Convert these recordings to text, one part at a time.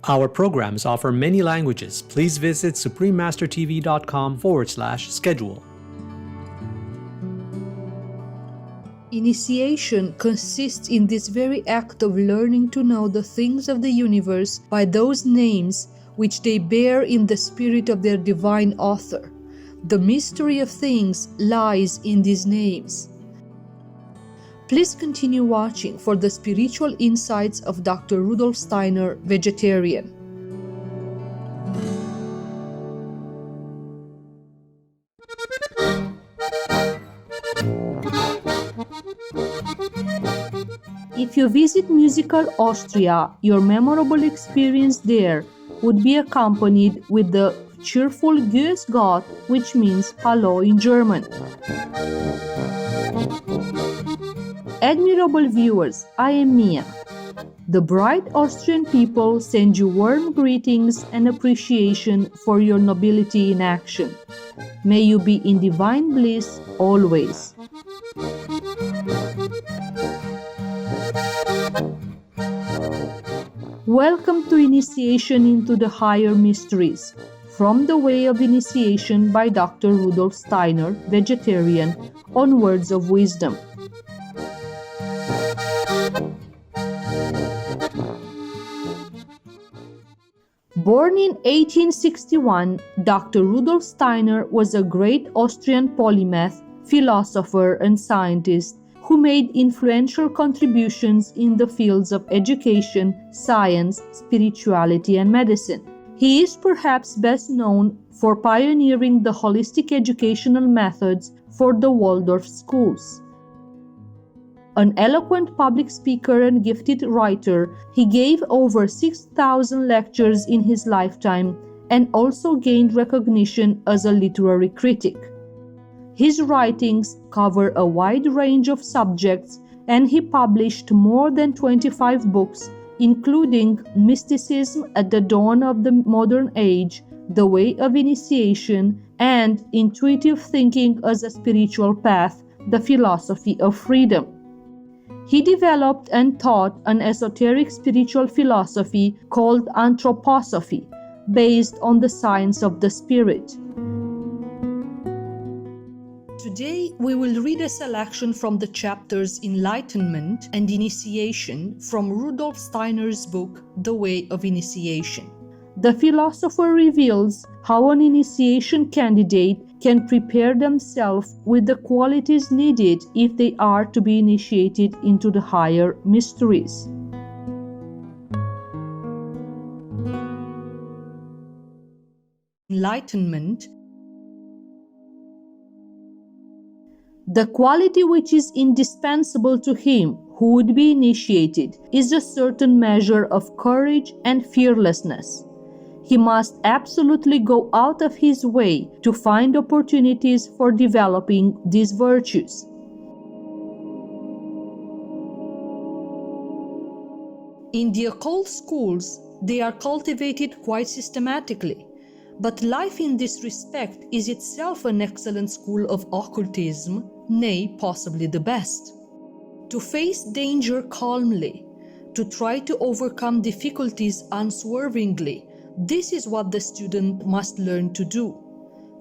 Our programs offer many languages. Please visit suprememastertv.com/schedule. Initiation consists in this very act of learning to know the things of the universe by those names which they bear in the spirit of their divine author. The mystery of things lies in these names. Please continue watching for the spiritual insights of Dr. Rudolf Steiner, vegetarian. If you visit musical Austria, your memorable experience there would be accompanied with the cheerful Grüß Gott, which means hello in German. Admirable viewers, I am Mia. The bright Austrian people send you warm greetings and appreciation for your nobility in action. May you be in divine bliss always. Welcome to Initiation into the Higher Mysteries, from the Way of Initiation by Dr. Rudolf Steiner, vegetarian, on Words of Wisdom. Born in 1861, Dr. Rudolf Steiner was a great Austrian polymath, philosopher, and scientist who made influential contributions in the fields of education, science, spirituality, and medicine. He is perhaps best known for pioneering the holistic educational methods for the Waldorf schools. An eloquent public speaker and gifted writer, he gave over 6,000 lectures in his lifetime and also gained recognition as a literary critic. His writings cover a wide range of subjects, and he published more than 25 books, including Mysticism at the Dawn of the Modern Age, The Way of Initiation, and Intuitive Thinking as a Spiritual Path, The Philosophy of Freedom. He developed and taught an esoteric spiritual philosophy called anthroposophy, based on the science of the spirit. Today, we will read a selection from the chapters Enlightenment and Initiation from Rudolf Steiner's book, The Way of Initiation. The philosopher reveals how an initiation candidate can prepare themselves with the qualities needed if they are to be initiated into the higher mysteries. Enlightenment. The quality which is indispensable to him who would be initiated is a certain measure of courage and fearlessness. He must absolutely go out of his way to find opportunities for developing these virtues. In the occult schools, they are cultivated quite systematically, but life in this respect is itself an excellent school of occultism, nay, possibly the best. To face danger calmly, to try to overcome difficulties unswervingly, this is what the student must learn to do.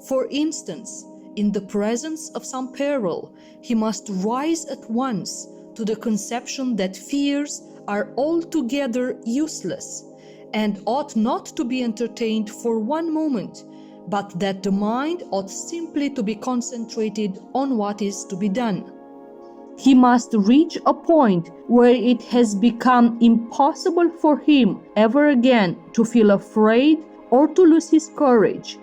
For instance, in the presence of some peril, he must rise at once to the conception that fears are altogether useless and ought not to be entertained for one moment, but that the mind ought simply to be concentrated on what is to be done. He must reach a point where it has become impossible for him ever again to feel afraid or to lose his courage.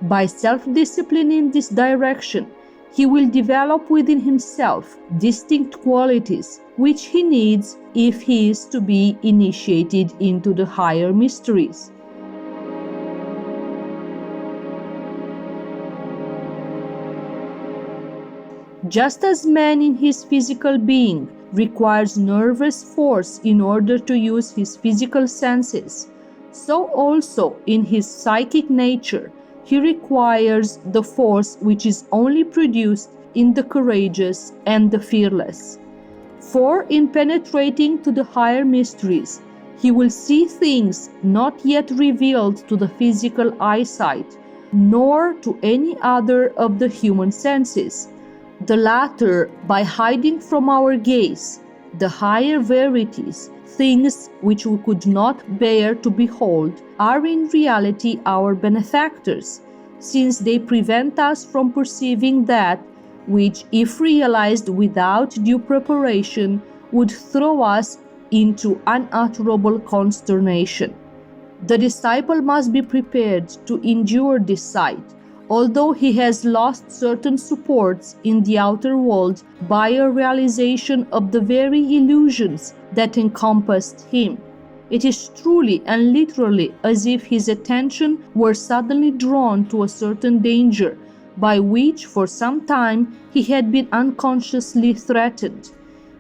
By self-discipline in this direction, he will develop within himself distinct qualities which he needs if he is to be initiated into the higher mysteries. Just as man in his physical being requires nervous force in order to use his physical senses, so also in his psychic nature he requires the force which is only produced in the courageous and the fearless. For in penetrating to the higher mysteries, he will see things not yet revealed to the physical eyesight, nor to any other of the human senses. The latter, by hiding from our gaze the higher verities, things which we could not bear to behold, are in reality our benefactors, since they prevent us from perceiving that which, if realized without due preparation, would throw us into unutterable consternation. The disciple must be prepared to endure this sight, although he has lost certain supports in the outer world by a realization of the very illusions that encompassed him. It is truly and literally as if his attention were suddenly drawn to a certain danger, by which for some time he had been unconsciously threatened.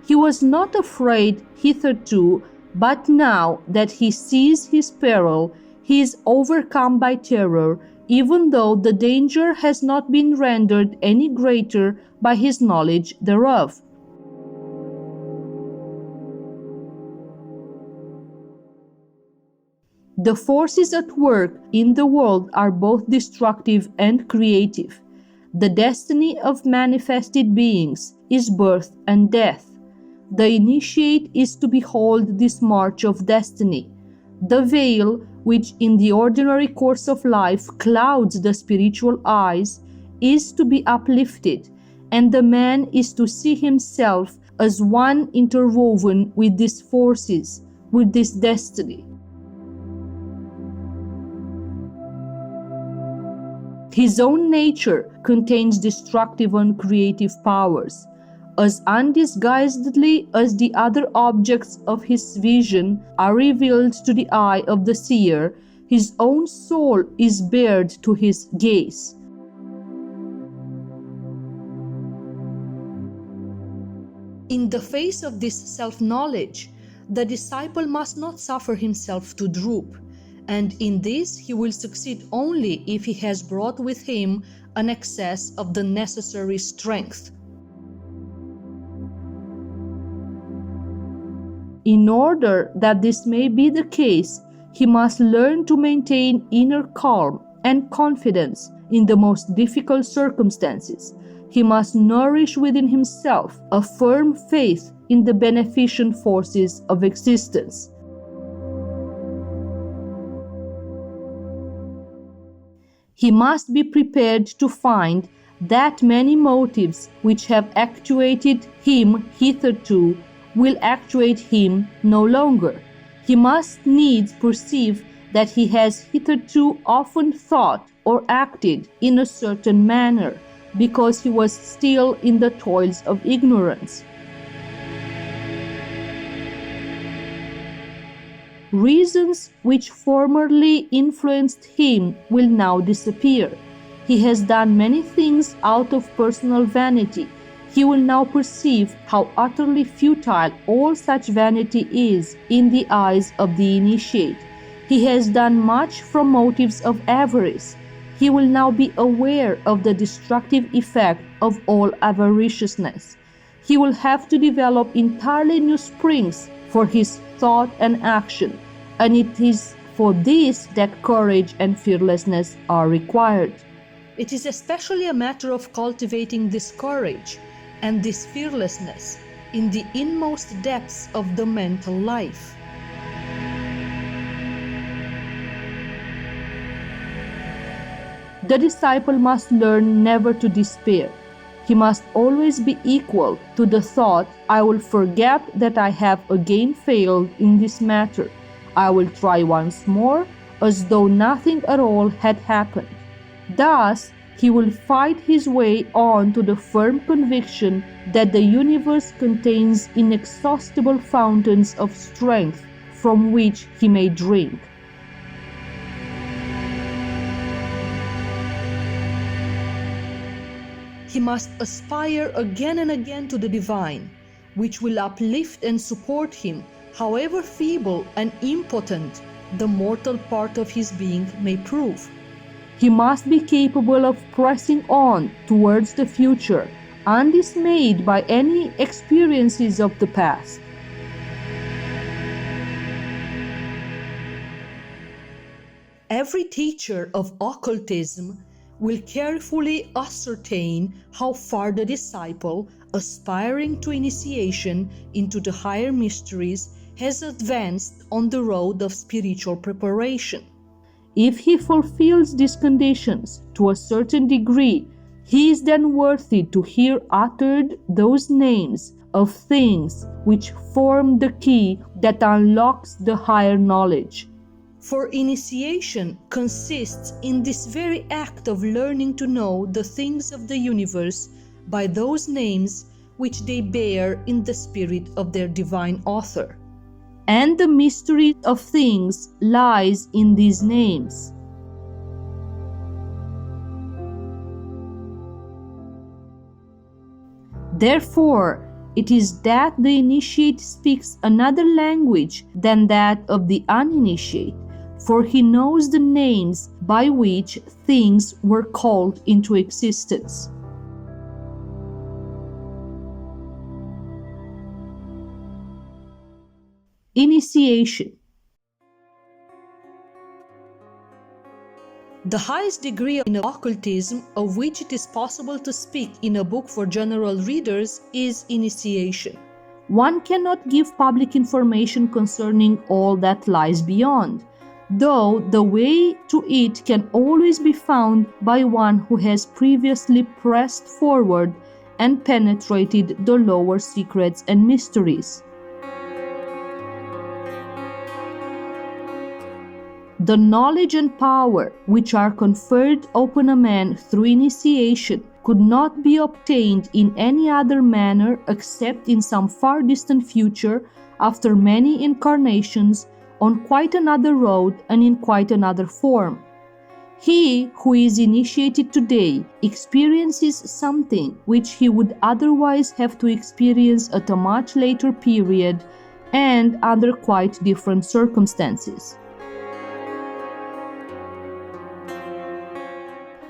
He was not afraid hitherto, but now that he sees his peril, he is overcome by terror, even though the danger has not been rendered any greater by his knowledge thereof. The forces at work in the world are both destructive and creative. The destiny of manifested beings is birth and death. The initiate is to behold this march of destiny. The veil, which in the ordinary course of life clouds the spiritual eyes, is to be uplifted, and the man is to see himself as one interwoven with these forces, with this destiny. His own nature contains destructive and creative powers. As undisguisedly as the other objects of his vision are revealed to the eye of the seer, his own soul is bared to his gaze. In the face of this self-knowledge, the disciple must not suffer himself to droop, and in this he will succeed only if he has brought with him an excess of the necessary strength. In order that this may be the case, he must learn to maintain inner calm and confidence in the most difficult circumstances. He must nourish within himself a firm faith in the beneficent forces of existence. He must be prepared to find that many motives which have actuated him hitherto will actuate him no longer. He must needs perceive that he has hitherto often thought or acted in a certain manner, because he was still in the toils of ignorance. Reasons which formerly influenced him will now disappear. He has done many things out of personal vanity. He will now perceive how utterly futile all such vanity is in the eyes of the initiate. He has done much from motives of avarice. He will now be aware of the destructive effect of all avariciousness. He will have to develop entirely new springs for his thought and action, and it is for this that courage and fearlessness are required. It is especially a matter of cultivating this courage and this fearlessness in the inmost depths of the mental life. The disciple must learn never to despair. He must always be equal to the thought, I will forget that I have again failed in this matter. I will try once more, as though nothing at all had happened. Thus, he will fight his way on to the firm conviction that the universe contains inexhaustible fountains of strength from which he may drink. He must aspire again and again to the divine, which will uplift and support him, however feeble and impotent the mortal part of his being may prove. He must be capable of pressing on towards the future, undismayed by any experiences of the past. Every teacher of occultism will carefully ascertain how far the disciple, aspiring to initiation into the higher mysteries, has advanced on the road of spiritual preparation. If he fulfills these conditions to a certain degree, he is then worthy to hear uttered those names of things which form the key that unlocks the higher knowledge. For initiation consists in this very act of learning to know the things of the universe by those names which they bear in the spirit of their divine author. And the mystery of things lies in these names. Therefore, it is that the initiate speaks another language than that of the uninitiate, for he knows the names by which things were called into existence. Initiation. The highest degree in occultism of which it is possible to speak in a book for general readers is initiation. One cannot give public information concerning all that lies beyond, though the way to it can always be found by one who has previously pressed forward and penetrated the lower secrets and mysteries. The knowledge and power which are conferred upon a man through initiation could not be obtained in any other manner except in some far distant future, after many incarnations, on quite another road and in quite another form. He who is initiated today experiences something which he would otherwise have to experience at a much later period and under quite different circumstances.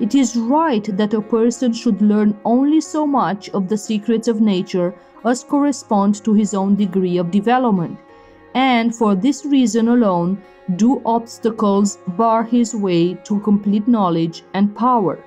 It is right that a person should learn only so much of the secrets of nature as corresponds to his own degree of development, and for this reason alone do obstacles bar his way to complete knowledge and power.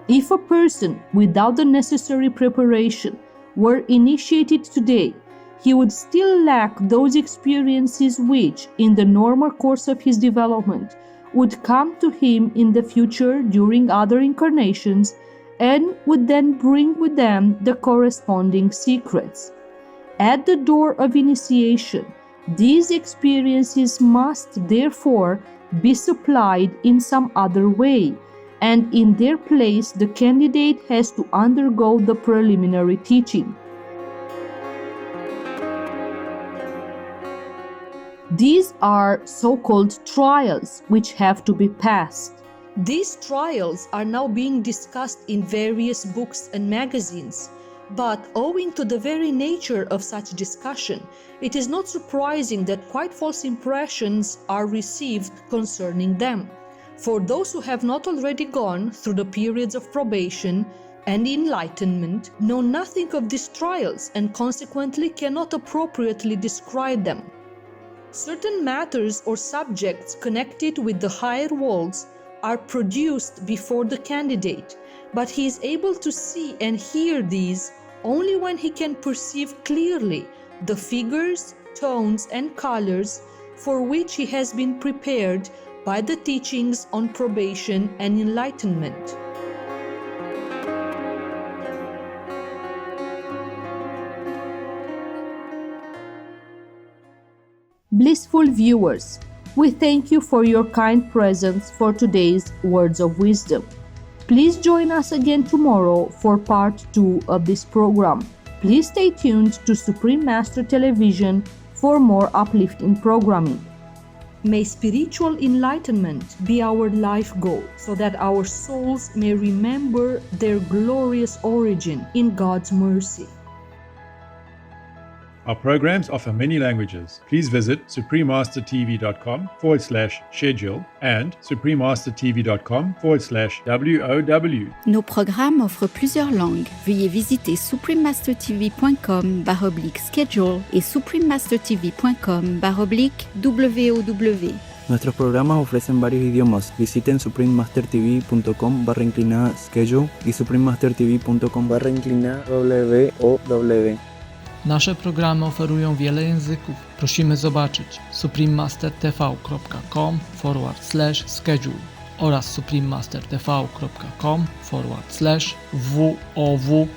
If a person without the necessary preparation were initiated today, he would still lack those experiences which, in the normal course of his development, would come to him in the future during other incarnations, and would then bring with them the corresponding secrets. At the door of initiation, these experiences must therefore be supplied in some other way, and in their place the candidate has to undergo the preliminary teaching. These are so-called trials which have to be passed. These trials are now being discussed in various books and magazines, but owing to the very nature of such discussion, it is not surprising that quite false impressions are received concerning them. For those who have not already gone through the periods of probation and enlightenment know nothing of these trials and consequently cannot appropriately describe them. Certain matters or subjects connected with the higher worlds are produced before the candidate, but he is able to see and hear these only when he can perceive clearly the figures, tones, and colors for which he has been prepared by the teachings on probation and enlightenment. Blissful viewers, we thank you for your kind presence for today's Words of Wisdom. Please join us again tomorrow for part 2 of this program. Please stay tuned to Supreme Master Television for more uplifting programming. May spiritual enlightenment be our life goal, so that our souls may remember their glorious origin in God's mercy. Our programs offer many languages. Please visit suprememastertv.com/schedule and suprememastertv.com/WOW. Nos programmes offrent plusieurs langues. Veuillez visiter suprememastertv.com/schedule et suprememastertv.com/WOW. Nuestros programas ofrecen varios idiomas. Visiten suprememastertv.com/schedule y suprememastertv.com/WOW. Nasze programy oferują wiele języków. Prosimy zobaczyć suprememastertv.com/schedule oraz suprememastertv.com/WOW.